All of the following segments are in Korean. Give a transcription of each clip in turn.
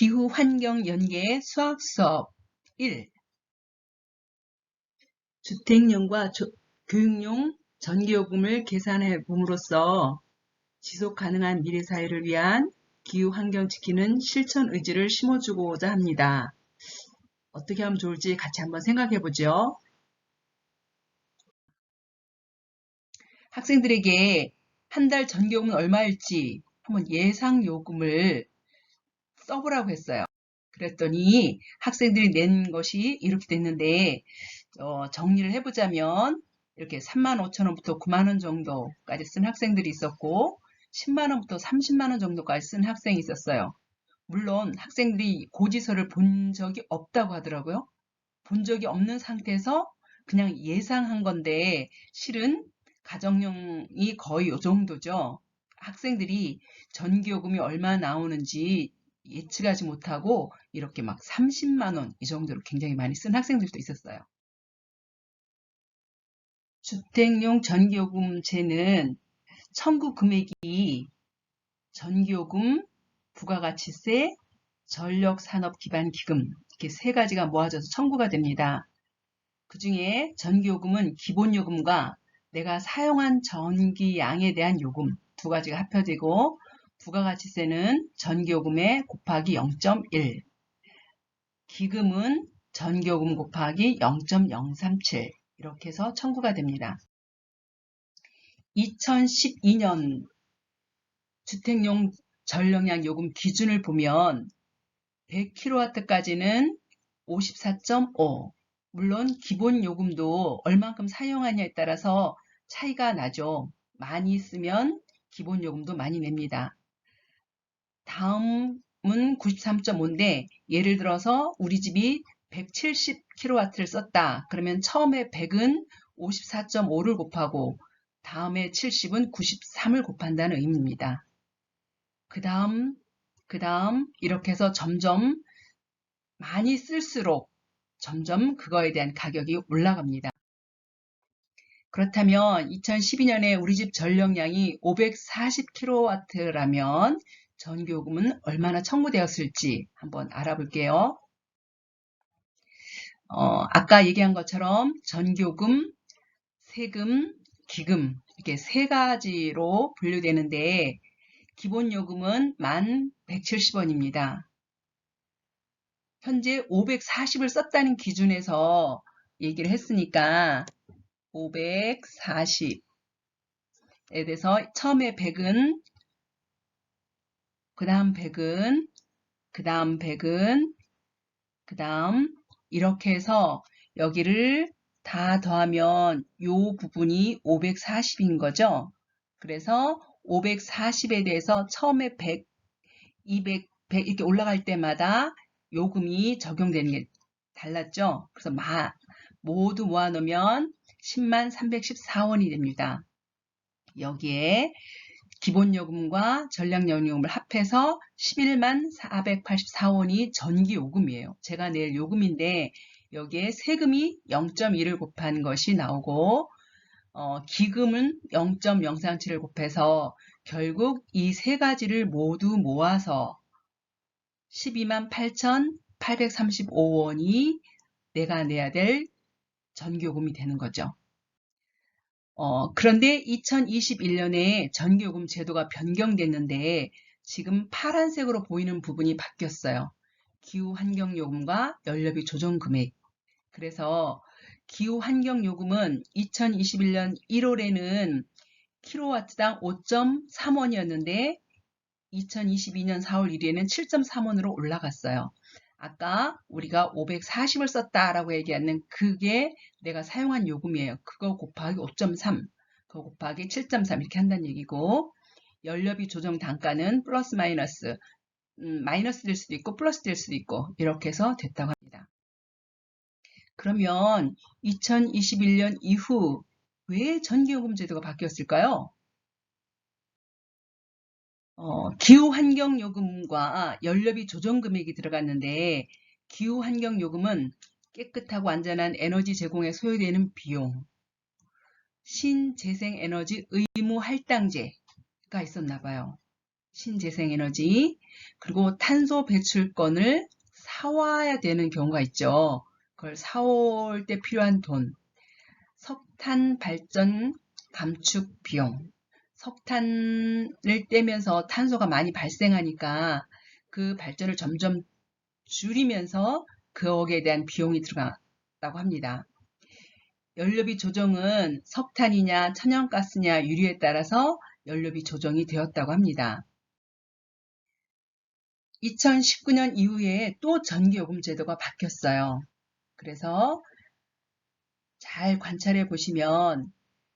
기후환경연계 수학수업 1. 주택용과 교육용 전기요금을 계산해 봄으로써 지속가능한 미래사회를 위한 기후환경 지키는 실천 의지를 심어주고자 합니다. 어떻게 하면 좋을지 같이 한번 생각해 보죠. 학생들에게 한 달 전기요금은 얼마일지 한번 예상요금을 써보라고 했어요. 그랬더니 학생들이 낸 것이 이렇게 됐는데 정리를 해보자면 이렇게 35,000원부터 90,000원 정도까지 쓴 학생들이 있었고 10만원부터 30만원 정도까지 쓴 학생이 있었어요. 물론 학생들이 고지서를 본 적이 없다고 하더라고요. 본 적이 없는 상태에서 그냥 예상한 건데 실은 가정용이 거의 이 정도죠. 학생들이 전기요금이 얼마 나오는지 예측하지 못하고 이렇게 막 30만원 이 정도로 굉장히 많이 쓴 학생들도 있었어요. 주택용 전기요금제는 청구 금액이 전기요금, 부가가치세, 전력산업기반기금 이렇게 세 가지가 모아져서 청구가 됩니다. 그 중에 전기요금은 기본요금과 내가 사용한 전기양에 대한 요금 두 가지가 합쳐지고 부가가치세는 전기요금에 곱하기 0.1, 기금은 전기요금 곱하기 0.037 이렇게 해서 청구가 됩니다. 2012년 주택용 전력량 요금 기준을 보면 100kW까지는 54.5. 물론 기본 요금도 얼만큼 사용하냐에 따라서 차이가 나죠. 많이 쓰면 기본 요금도 많이 냅니다. 다음은 93.5인데 예를 들어서 우리 집이 170kW를 썼다. 그러면 처음에 100은 54.5를 곱하고 다음에 70은 93을 곱한다는 의미입니다. 그 다음 이렇게 해서 점점 많이 쓸수록 점점 그거에 대한 가격이 올라갑니다. 그렇다면 2012년에 우리 집 전력량이 540kW라면 전기요금은 얼마나 청구되었을지 한번 알아볼게요. 아까 얘기한 것처럼 전기요금, 세금, 기금 이렇게 세 가지로 분류되는데 기본요금은 1170원입니다. 현재 540을 썼다는 기준에서 얘기를 했으니까 540에 대해서 처음에 100은 그 다음 100은 그 다음 100은 그 다음 이렇게 해서 여기를 다 더하면 요 부분이 540인 거죠. 그래서 540에 대해서 처음에 100, 200, 100 이렇게 올라갈 때마다 요금이 적용되는 게 달랐죠. 그래서 모두 모아놓으면 10만 314원이 됩니다. 여기에 기본요금과 전량연료금을 합해서 11만 484원이 전기요금이에요. 제가 낼 요금인데 여기에 세금이 0.1을 곱한 것이 나오고 기금은 0.037을 곱해서 결국 이 세 가지를 모두 모아서 12만 8,835원이 내가 내야 될 전기요금이 되는 거죠. 그런데 2021년에 전기요금 제도가 변경됐는데 지금 파란색으로 보이는 부분이 바뀌었어요. 기후환경요금과 연료비 조정금액. 그래서 기후환경요금은 2021년 1월에는 킬로와트당 5.3원이었는데 2022년 4월 1일에는 7.3원으로 올라갔어요. 아까 우리가 540을 썼다라고 얘기하는 그게 내가 사용한 요금이에요. 그거 곱하기 5.3, 그거 곱하기 7.3 이렇게 한다는 얘기고 연료비 조정 단가는 플러스 마이너스, 마이너스 될 수도 있고 플러스 될 수도 있고 이렇게 해서 됐다고 합니다. 그러면 2021년 이후 왜 전기요금 제도가 바뀌었을까요? 기후환경요금과 연료비 조정금액이 들어갔는데 기후환경요금은 깨끗하고 안전한 에너지 제공에 소요되는 비용, 신재생에너지 의무 할당제가 있었나 봐요. 신재생에너지, 그리고 탄소 배출권을 사와야 되는 경우가 있죠. 그걸 사올 때 필요한 돈, 석탄 발전 감축 비용. 석탄을 떼면서 탄소가 많이 발생하니까 그 발전을 점점 줄이면서 거기에 대한 비용이 들어갔다고 합니다. 연료비 조정은 석탄이냐 천연가스냐 유류에 따라서 연료비 조정이 되었다고 합니다. 2019년 이후에 또 전기요금 제도가 바뀌었어요. 그래서 잘 관찰해 보시면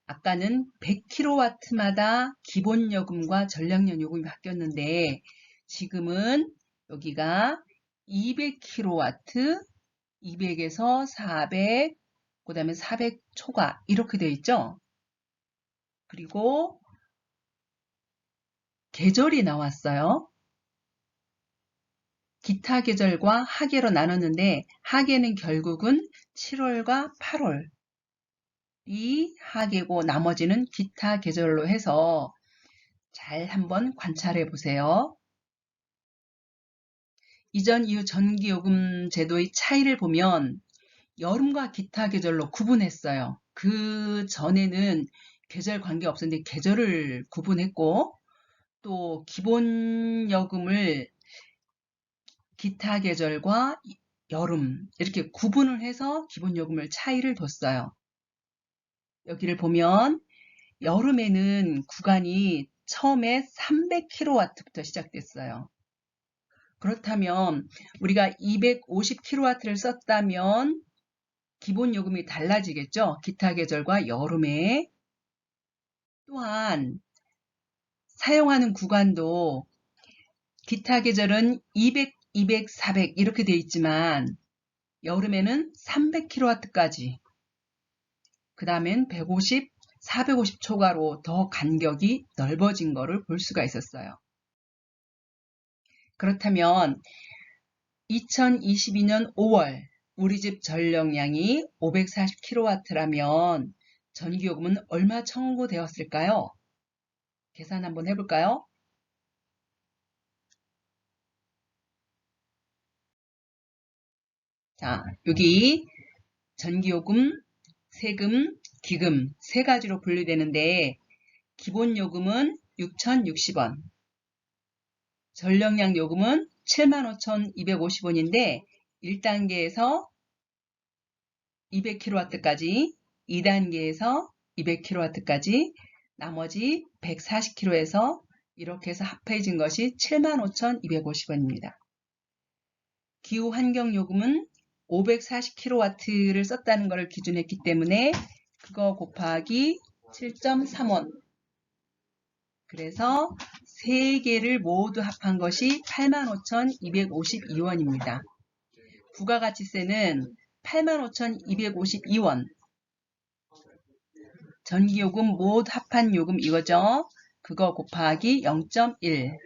아까는 100kW마다 기본요금과 전량량 요금이 바뀌었는데 지금은 여기가 200kW, 200에서 400, 그 다음에 400 초과 이렇게 되어 있죠. 그리고 계절이 나왔어요. 기타 계절과 하계로 나눴는데 하계는 결국은 7월과 8월 이 하계고 나머지는 기타 계절로 해서 잘 한번 관찰해 보세요. 이전 이후 전기요금 제도의 차이를 보면 여름과 기타 계절로 구분했어요. 그 전에는 계절 관계 없었는데 계절을 구분했고 또 기본요금을 기타 계절과 여름 이렇게 구분을 해서 기본요금을 차이를 뒀어요. 여기를 보면 여름에는 구간이 처음에 300kW부터 시작됐어요. 그렇다면 우리가 250kW를 썼다면 기본 요금이 달라지겠죠. 기타 계절과 여름에. 또한 사용하는 구간도 기타 계절은 200, 200, 400 이렇게 되어 있지만 여름에는 300kW까지 그 다음엔 150, 450 초과로 더 간격이 넓어진 것을 볼 수가 있었어요. 그렇다면 2022년 5월 우리 집 전력량이 540kW라면 전기요금은 얼마 청구되었을까요? 계산 한번 해볼까요? 자, 여기 전기요금, 세금, 기금 세 가지로 분류되는데 기본요금은 6,060원, 전력량 요금은 75,250원인데 1단계에서 200kW까지, 2단계에서 200kW까지, 나머지 140kW에서 이렇게 해서 합해진 것이 75,250원입니다. 기후환경요금은 540kW를 썼다는 것을 기준했기 때문에 그거 곱하기 7.3원. 그래서 세 개를 모두 합한 것이 85,252원입니다. 부가가치세는 85,252원. 전기요금 모두 합한 요금 이거죠. 그거 곱하기 0.1.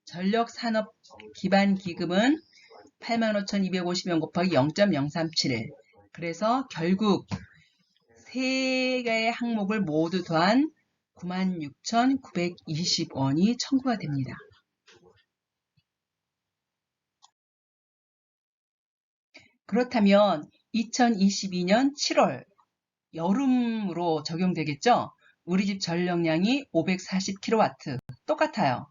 전력산업기반기금은 85,250원 곱하기 0.037. 그래서 결국 세 개의 항목을 모두 더한 96,920원이 청구가 됩니다. 그렇다면 2022년 7월 여름으로 적용되겠죠? 우리 집 전력량이 540kW 똑같아요.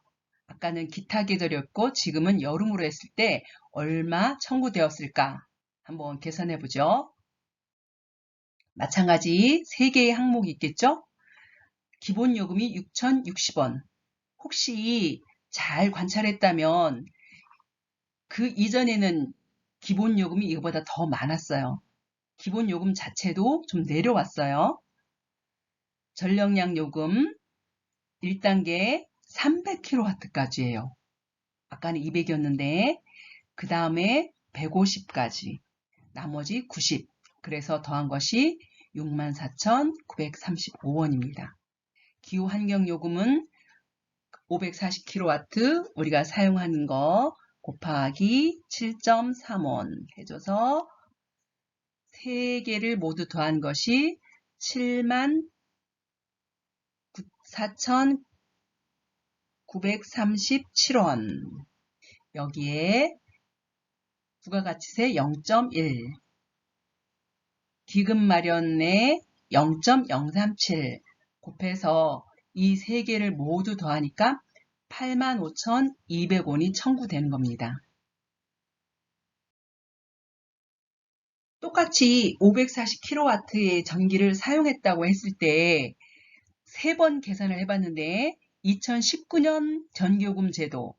아까는 기타 계절이었고 지금은 여름으로 했을 때 얼마 청구되었을까? 한번 계산해 보죠. 마찬가지 3개의 항목이 있겠죠? 기본 요금이 6,060원. 혹시 잘 관찰했다면 그 이전에는 기본 요금이 이거보다 더 많았어요. 기본 요금 자체도 좀 내려왔어요. 전력량 요금 1단계 300kW까지예요. 아까는 200이었는데 그 다음에 150까지, 나머지 90. 그래서 더한 것이 64,935원입니다. 기후환경요금은 540kW 우리가 사용하는 거 곱하기 7.3원 해줘서 3개를 모두 더한 것이 74,920 937원. 여기에 부가가치세 0.1, 기금 마련에 0.037 곱해서 이 세 개를 모두 더하니까 85,200원이 청구되는 겁니다. 똑같이 540kW의 전기를 사용했다고 했을 때 3번 계산을 해봤는데 2019년 전기요금 제도,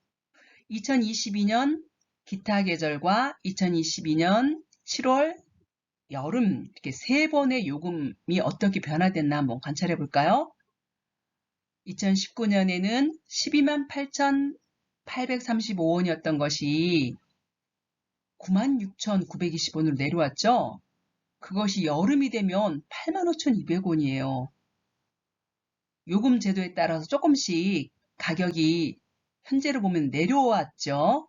2022년 기타 계절과 2022년 7월 여름 이렇게 3번의 요금이 어떻게 변화됐나 한번 관찰해 볼까요? 2019년에는 128,835원이었던 것이 96,920원으로 내려왔죠? 그것이 여름이 되면 85,200원이에요. 요금 제도에 따라서 조금씩 가격이 현재로 보면 내려왔죠?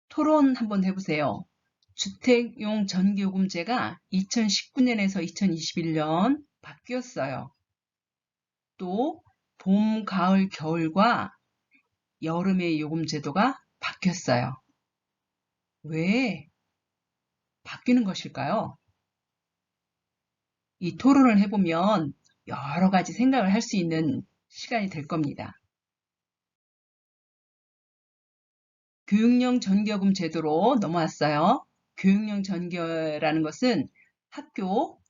토론 한번 해보세요. 주택용 전기요금제가 2019년에서 2021년 바뀌었어요. 또 봄, 가을, 겨울과 여름의 요금 제도가 바뀌었어요. 왜 바뀌는 것일까요? 이 토론을 해보면 여러 가지 생각을 할 수 있는 시간이 될 겁니다. 교육용 전기요금 제도로 넘어왔어요. 교육용 전기라는 것은 학교,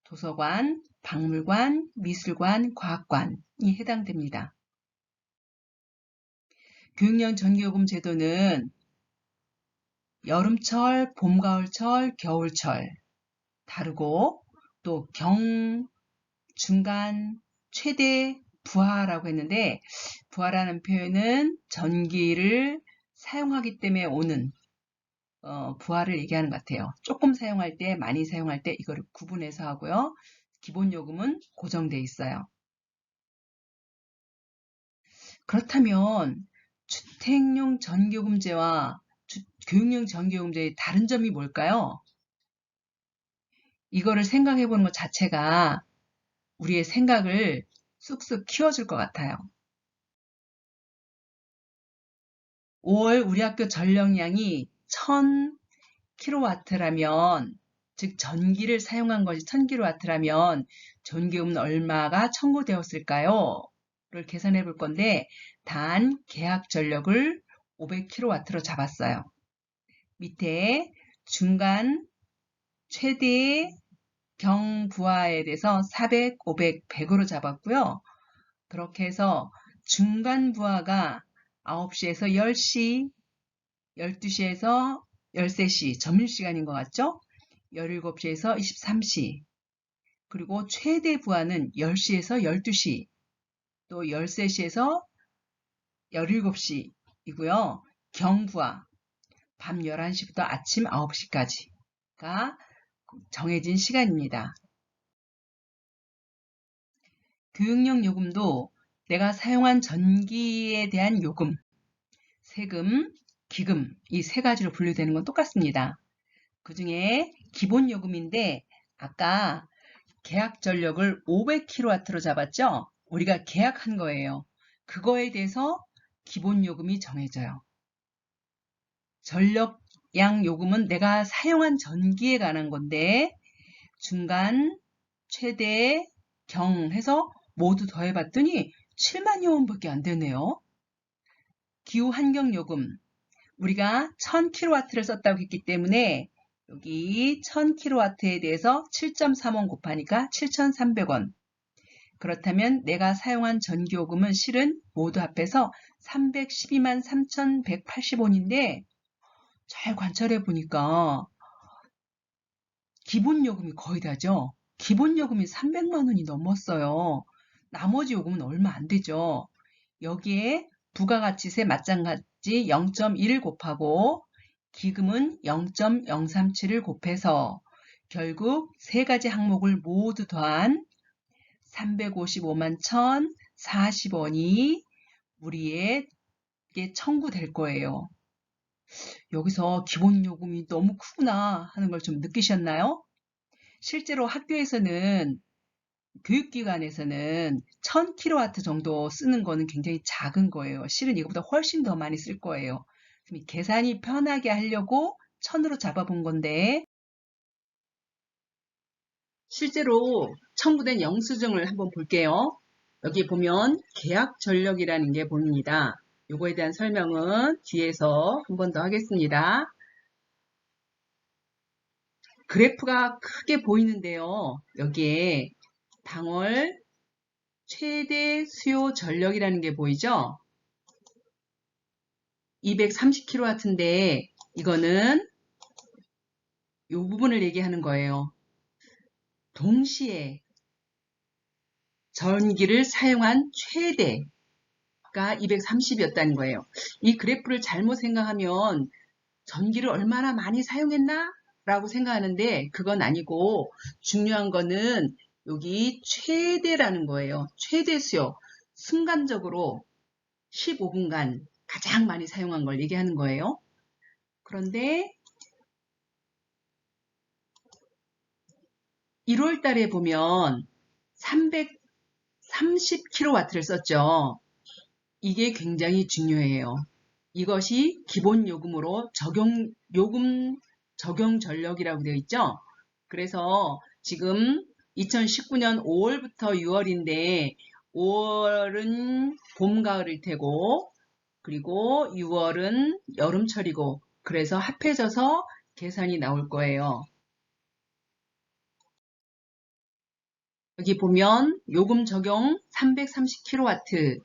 도서관, 박물관, 미술관, 과학관이 해당됩니다. 교육용 전기요금 제도는 여름철, 봄, 가을철, 겨울철 다르고 또 중간, 최대, 부하라고 했는데 부하라는 표현은 전기를 사용하기 때문에 오는 부하를 얘기하는 것 같아요. 조금 사용할 때, 많이 사용할 때 이거를 구분해서 하고요. 기본 요금은 고정돼 있어요. 그렇다면 주택용 전기요금제와 교육용 전기요금제의 다른 점이 뭘까요? 이거를 생각해 보는 것 자체가 우리의 생각을 쑥쑥 키워줄 것 같아요. 5월 우리 학교 전력량이 1000kW라면, 즉 전기를 사용한 것이 1000kW라면 전기요금은 얼마가 청구되었을까요? 를 계산해 볼 건데 단 계약 전력을 500kW로 잡았어요. 밑에 중간, 최대, 경부하에 대해서 400, 500, 100으로 잡았고요. 그렇게 해서 중간 부하가 9시에서 10시, 12시에서 13시, 점심시간인 것 같죠? 17시에서 23시, 그리고 최대 부하는 10시에서 12시, 또 13시에서 17시이고요. 경부하, 밤 11시부터 아침 9시까지가 정해진 시간입니다. 교육용 요금도 내가 사용한 전기에 대한 요금, 세금, 기금 이 세 가지로 분류되는 건 똑같습니다. 그 중에 기본 요금인데 아까 계약 전력을 500kW로 잡았죠? 우리가 계약한 거예요. 그거에 대해서 기본 요금이 정해져요. 전력량 요금은 내가 사용한 전기에 관한 건데 중간, 최대, 경 해서 모두 더해봤더니 7만여 원밖에 안 되네요. 기후환경요금, 우리가 1000kW를 썼다고 했기 때문에 여기 1000kW에 대해서 7.3원 곱하니까 7,300원. 그렇다면 내가 사용한 전기요금은 실은 모두 합해서 312만 3,180원인데 잘 관찰해 보니까 기본 요금이 거의 다죠. 기본 요금이 300만 원이 넘었어요. 나머지 요금은 얼마 안 되죠. 여기에 부가가치세 마찬가지 0.1을 곱하고 기금은 0.037을 곱해서 결국 세 가지 항목을 모두 더한 355만 1,040원이 우리에게 청구될 거예요. 여기서 기본 요금이 너무 크구나 하는 걸 좀 느끼셨나요? 실제로 학교에서는 교육기관에서는 1000kW 정도 쓰는 거는 굉장히 작은 거예요. 실은 이거보다 훨씬 더 많이 쓸 거예요. 계산이 편하게 하려고 1000으로 잡아본 건데 실제로 첨부된 영수증을 한번 볼게요. 여기 보면 계약 전력이라는 게 보입니다. 요거에 대한 설명은 뒤에서 한 번 더 하겠습니다. 그래프가 크게 보이는데요. 여기에 당월 최대 수요 전력이라는 게 보이죠? 230kW인데 이거는 이 부분을 얘기하는 거예요. 동시에 전기를 사용한 최대가 230이었다는 거예요. 이 그래프를 잘못 생각하면 전기를 얼마나 많이 사용했나? 라고 생각하는데 그건 아니고 중요한 거는 여기 최대라는 거예요. 최대 수요. 순간적으로 15분간 가장 많이 사용한 걸 얘기하는 거예요. 그런데 1월 달에 보면 330kW를 썼죠. 이게 굉장히 중요해요. 이것이 기본 요금으로 요금 적용 전력이라고 되어 있죠. 그래서 지금 2019년 5월부터 6월인데 5월은 봄, 가을일 테고 그리고 6월은 여름철이고 그래서 합해져서 계산이 나올 거예요. 여기 보면 요금 적용 330kW에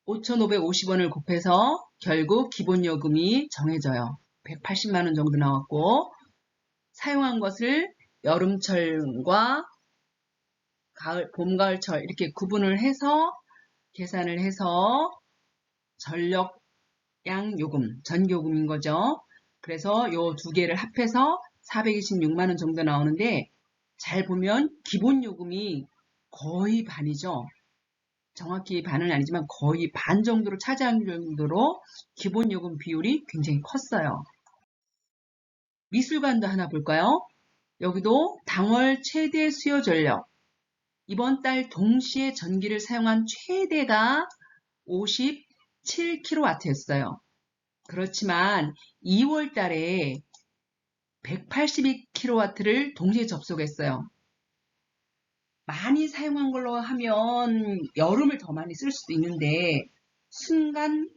5,550원을 곱해서 결국 기본 요금이 정해져요. 180만원 정도 나왔고 사용한 것을 여름철과 봄, 가을철 이렇게 구분을 해서 계산을 해서 전력량 요금, 전기요금인 거죠. 그래서 요 두 개를 합해서 426만원 정도 나오는데 잘 보면 기본 요금이 거의 반이죠. 정확히 반은 아니지만 거의 반 정도로 차지할 정도로 기본 요금 비율이 굉장히 컸어요. 미술관도 하나 볼까요? 여기도 당월 최대 수요 전력. 이번 달 동시에 전기를 사용한 최대가 57kW였어요. 그렇지만 2월 달에 182kW를 동시에 접속했어요. 많이 사용한 걸로 하면 여름을 더 많이 쓸 수도 있는데 순간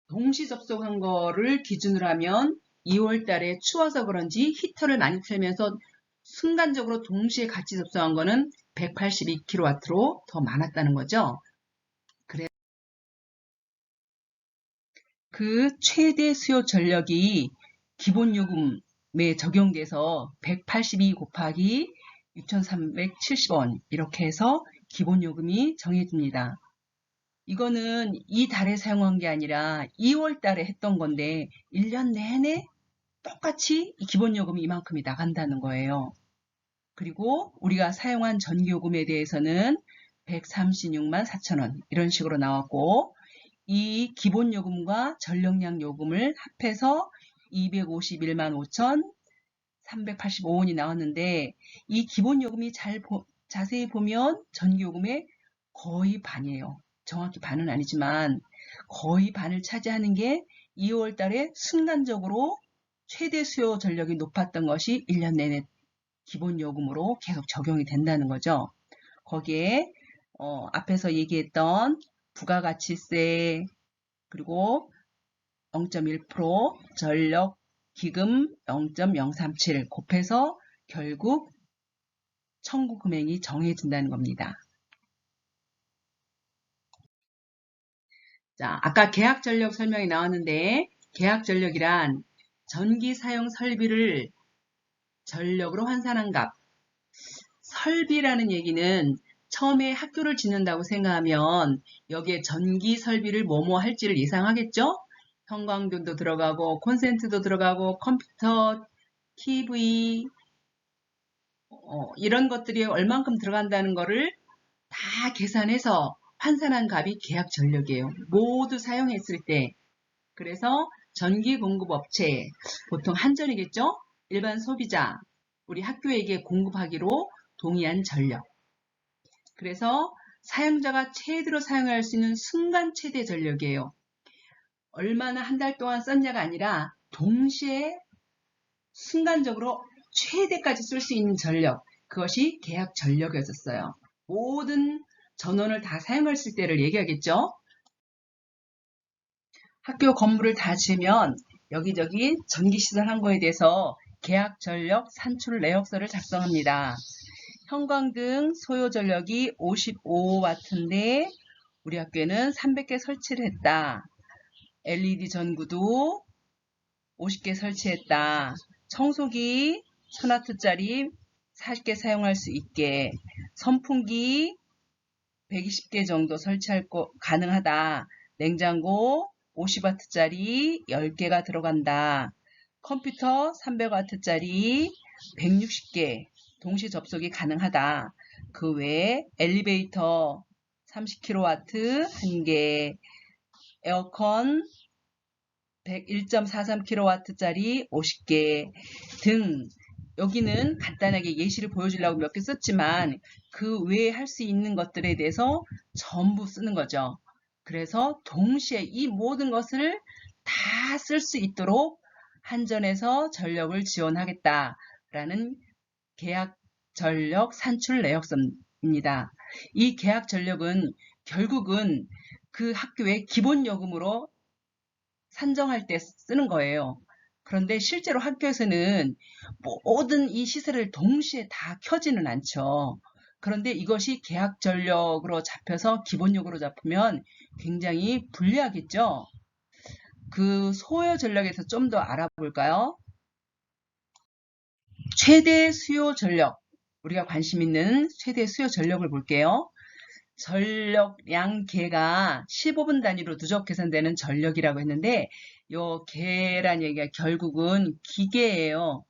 동시 접속한 거를 기준으로 하면 2월 달에 추워서 그런지 히터를 많이 틀면서 순간적으로 동시에 같이 접속한 거는 182kW로 더 많았다는 거죠. 그래 그 최대 수요 전력이 기본 요금에 적용돼서 182 곱하기 6,370원 이렇게 해서 기본 요금이 정해집니다. 이거는 이 달에 사용한 게 아니라 2월 달에 했던 건데 1년 내내 똑같이 이 기본 요금이 이만큼이 나간다는 거예요. 그리고 우리가 사용한 전기요금에 대해서는 136만 4천원 이런 식으로 나왔고 이 기본 요금과 전력량 요금을 합해서 251만 5천 385원이 나왔는데 이 기본 요금이 자세히 보면 전기요금의 거의 반이에요. 정확히 반은 아니지만 거의 반을 차지하는 게 2월 달에 순간적으로 최대 수요 전력이 높았던 것이 1년 내내 기본 요금으로 계속 적용이 된다는 거죠. 거기에 앞에서 얘기했던 부가가치세 그리고 0.1% 전력 기금 0.037 곱해서 결국 청구 금액이 정해진다는 겁니다. 자, 아까 계약 전력 설명이 나왔는데 계약 전력이란 전기 사용 설비를 전력으로 환산한 값. 설비라는 얘기는 처음에 학교를 짓는다고 생각하면 여기에 전기 설비를 뭐뭐 할지를 예상하겠죠? 형광등도 들어가고 콘센트도 들어가고 컴퓨터, TV 이런 것들이 얼만큼 들어간다는 거를 다 계산해서 환산한 값이 계약 전력이에요. 모두 사용했을 때. 그래서 전기 공급 업체, 보통 한전이겠죠? 일반 소비자, 우리 학교에게 공급하기로 동의한 전력. 그래서 사용자가 최대로 사용할 수 있는 순간 최대 전력이에요. 얼마나 한 달 동안 썼냐가 아니라 동시에 순간적으로 최대까지 쓸 수 있는 전력, 그것이 계약 전력이었어요. 모든 전원을 다 사용했을 때를 얘기하겠죠. 학교 건물을 다 지으면 여기저기 전기시설 한 거에 대해서 계약 전력 산출 내역서를 작성합니다. 형광등 소요 전력이 55W인데 우리 학교에는 300개 설치를 했다. LED 전구도 50개 설치했다. 청소기 1000W짜리 40개 사용할 수 있게, 선풍기 120개 정도 설치할 거 가능하다. 냉장고 50W짜리 10개가 들어간다. 컴퓨터 300W짜리 160개 동시 접속이 가능하다. 그 외에 엘리베이터 30kW 1개, 에어컨 101.43kW짜리 50개 등, 여기는 간단하게 예시를 보여주려고 몇 개 썼지만 그 외에 할 수 있는 것들에 대해서 전부 쓰는 거죠. 그래서 동시에 이 모든 것을 다 쓸 수 있도록 한전에서 전력을 지원하겠다라는 계약 전력 산출 내역서입니다. 이 계약 전력은 결국은 그 학교의 기본 요금으로 산정할 때 쓰는 거예요. 그런데 실제로 학교에서는 모든 이 시설을 동시에 다 켜지는 않죠. 그런데 이것이 계약 전력으로 잡혀서 기본요금으로 잡히면 굉장히 불리하겠죠. 그 소요 전력에서 좀 더 알아볼까요? 최대 수요 전력, 우리가 관심 있는 최대 수요 전력을 볼게요. 전력량 계가 15분 단위로 누적 계산되는 전력이라고 했는데, 요 계란 얘기가 결국은 기계예요.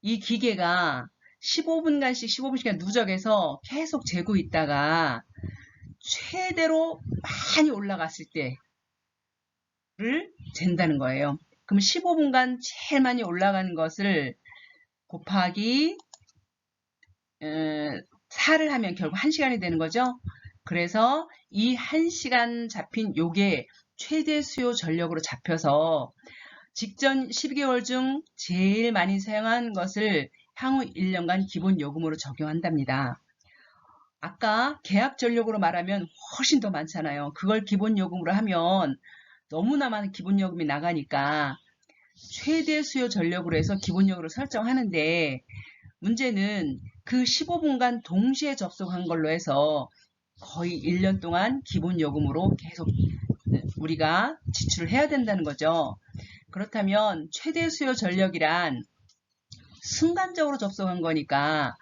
이 기계가 15분간씩 15분씩 누적해서 계속 재고 있다가 최대로 많이 올라갔을 때를 잰다는 거예요. 그럼 15분간 제일 많이 올라가는 것을 곱하기 4를 하면 결국 1시간이 되는 거죠. 그래서 이 1시간 잡힌 요게 최대 수요 전력으로 잡혀서 직전 12개월 중 제일 많이 사용한 것을 향후 1년간 기본 요금으로 적용한답니다. 아까 계약 전력으로 말하면 훨씬 더 많잖아요. 그걸 기본 요금으로 하면 너무나 많은 기본 요금이 나가니까 최대 수요 전력으로 해서 기본 요금으로 설정하는데, 문제는 그 15분간 동시에 접속한 걸로 해서 거의 1년 동안 기본 요금으로 계속 우리가 지출을 해야 된다는 거죠. 그렇다면 최대 수요 전력이란 순간적으로 접속한 거니까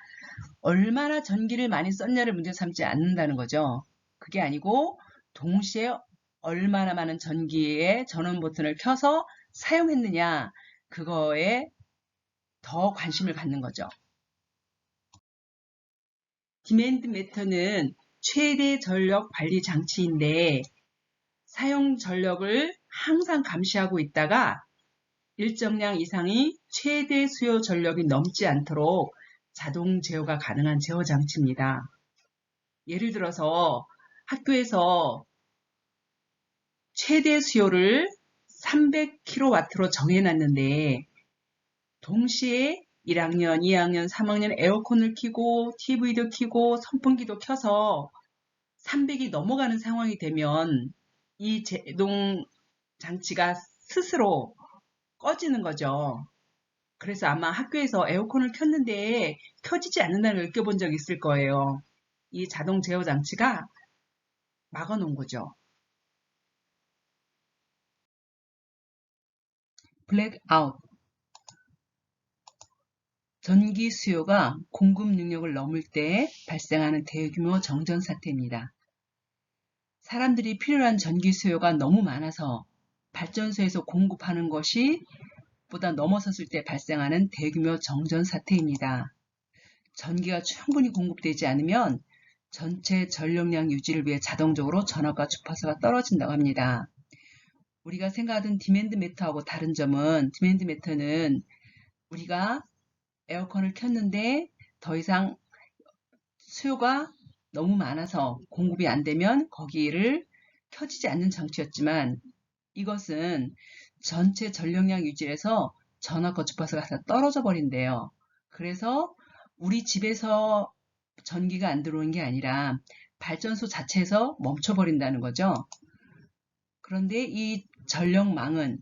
얼마나 전기를 많이 썼냐를 문제 삼지 않는다는 거죠. 그게 아니고 동시에 얼마나 많은 전기의 전원 버튼을 켜서 사용했느냐, 그거에 더 관심을 갖는 거죠. 디맨드 메터는 최대 전력 관리 장치인데 사용 전력을 항상 감시하고 있다가 일정량 이상의 최대 수요 전력이 넘지 않도록 자동 제어가 가능한 제어 장치입니다. 예를 들어서 학교에서 최대 수요를 300kW로 정해놨는데 동시에 1학년, 2학년, 3학년 에어컨을 켜고 TV도 켜고 선풍기도 켜서 300이 넘어가는 상황이 되면 이 제동 장치가 스스로 꺼지는 거죠. 그래서 아마 학교에서 에어컨을 켰는데 켜지지 않는다는 걸 느껴본 적 있을 거예요. 이 자동 제어 장치가 막아놓은 거죠. 블랙아웃. 전기 수요가 공급 능력을 넘을 때 발생하는 대규모 정전 사태입니다. 사람들이 필요한 전기 수요가 너무 많아서 발전소에서 공급하는 것이 보다 넘어섰을 때 발생하는 대규모 정전 사태입니다. 전기가 충분히 공급되지 않으면 전체 전력량 유지를 위해 자동적으로 전압과 주파수가 떨어진다고 합니다. 우리가 생각하던 디맨드 메터하고 다른 점은, 디맨드 메터는 우리가 에어컨을 켰는데 더 이상 수요가 너무 많아서 공급이 안 되면 거기를 켜지지 않는 장치였지만 이것은 전체 전력량 유지에서 전압과 주파수가 다 떨어져 버린대요. 그래서 우리 집에서 전기가 안 들어오는 게 아니라 발전소 자체에서 멈춰버린다는 거죠. 그런데 이 전력망은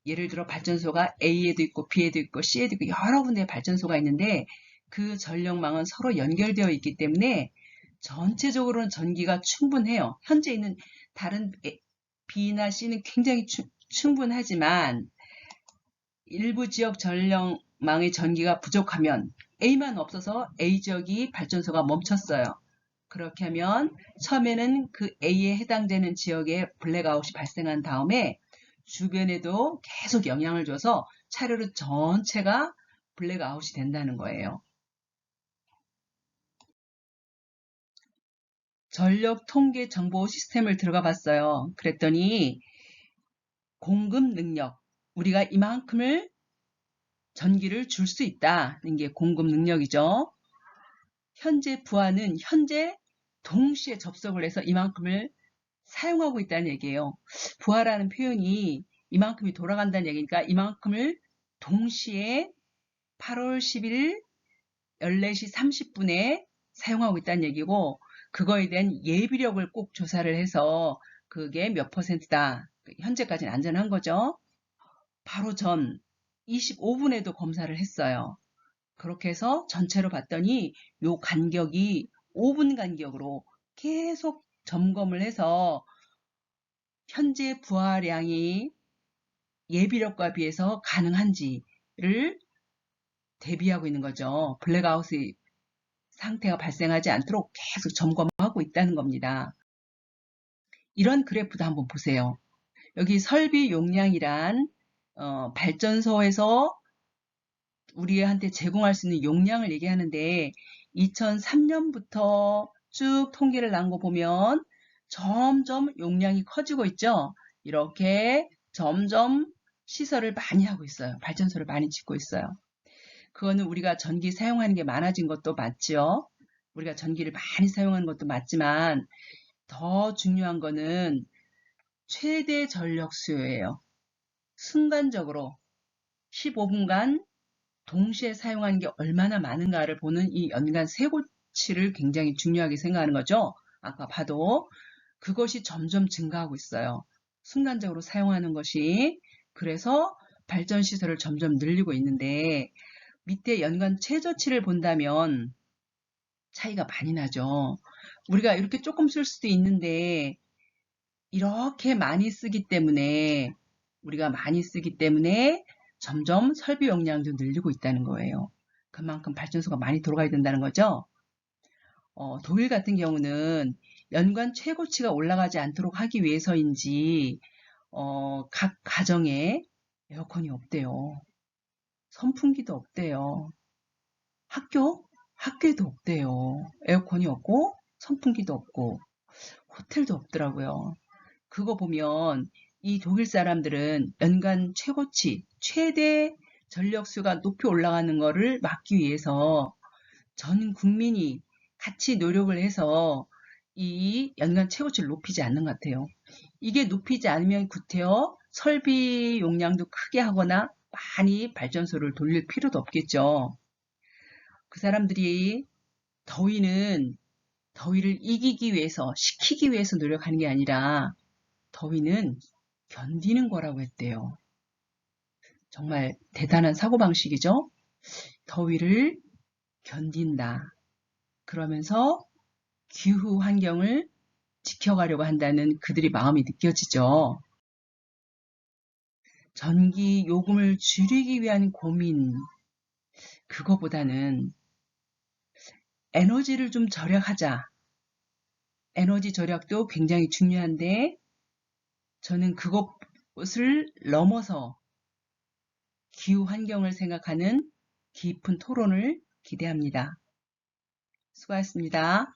예를 들어 발전소가 A에도 있고 B에도 있고 C에도 있고 여러 군데의 발전소가 있는데 그 전력망은 서로 연결되어 있기 때문에 전체적으로는 전기가 충분해요. 현재 있는 다른 B나 C는 굉장히 충분하지만 일부 지역 전력망의 전기가 부족하면 A만 없어서 A 지역이 발전소가 멈췄어요. 그렇게 하면 처음에는 그 A에 해당되는 지역에 블랙아웃이 발생한 다음에 주변에도 계속 영향을 줘서 차례로 전체가 블랙아웃이 된다는 거예요. 전력 통계 정보 시스템을 들어가 봤어요. 그랬더니 공급 능력, 우리가 이만큼을 전기를 줄 수 있다는 게 공급 능력이죠. 현재 부하는 현재 동시에 접속을 해서 이만큼을 사용하고 있다는 얘기예요. 부하라는 표현이 이만큼이 돌아간다는 얘기니까 이만큼을 동시에 8월 10일 14시 30분에 사용하고 있다는 얘기고 그거에 대한 예비력을 꼭 조사를 해서 그게 몇 %다. 현재까지는 안전한 거죠. 바로 전 25분에도 검사를 했어요. 그렇게 해서 전체로 봤더니 요 간격이 5분 간격으로 계속 점검을 해서 현재 부하량이 예비력과 비해서 가능한지를 대비하고 있는 거죠. 블랙아웃 상태가 발생하지 않도록 계속 점검하고 있다는 겁니다. 이런 그래프도 한번 보세요. 여기 설비 용량이란 발전소에서 우리한테 제공할 수 있는 용량을 얘기하는데 2003년부터 쭉 통계를 난 거 보면 점점 용량이 커지고 있죠. 이렇게 점점 시설을 많이 하고 있어요. 발전소를 많이 짓고 있어요. 그거는 우리가 전기 사용하는 게 많아진 것도 맞죠. 우리가 전기를 많이 사용하는 것도 맞지만 더 중요한 거는 최대 전력 수요예요. 순간적으로 15분간 동시에 사용하는 게 얼마나 많은가를 보는 이 연간 쇠고치를 굉장히 중요하게 생각하는 거죠. 아까 봐도 그것이 점점 증가하고 있어요. 순간적으로 사용하는 것이. 그래서 발전 시설을 점점 늘리고 있는데 밑에 연간 최저치를 본다면 차이가 많이 나죠. 우리가 이렇게 조금 쓸 수도 있는데 이렇게 많이 쓰기 때문에 우리가 많이 쓰기 때문에 점점 설비 용량도 늘리고 있다는 거예요. 그만큼 발전소가 많이 돌아가야 된다는 거죠. 독일 같은 경우는 연간 최고치가 올라가지 않도록 하기 위해서인지 각 가정에 에어컨이 없대요. 선풍기도 없대요. 학교에도 없대요. 에어컨이 없고 선풍기도 없고 호텔도 없더라고요. 그거 보면 이 독일 사람들은 연간 최고치, 최대 전력수가 높이 올라가는 거를 막기 위해서 전 국민이 같이 노력을 해서 이 연간 최고치를 높이지 않는 것 같아요. 이게 높이지 않으면 구태여 설비 용량도 크게 하거나 많이 발전소를 돌릴 필요도 없겠죠. 그 사람들이 더위를 이기기 위해서, 식히기 위해서 노력하는 게 아니라 더위는 견디는 거라고 했대요. 정말 대단한 사고방식이죠. 더위를 견딘다. 그러면서 기후 환경을 지켜가려고 한다는 그들의 마음이 느껴지죠. 전기 요금을 줄이기 위한 고민, 그거보다는 에너지를 좀 절약하자. 에너지 절약도 굉장히 중요한데 저는 그것을 넘어서 기후 환경을 생각하는 깊은 토론을 기대합니다. 수고하셨습니다.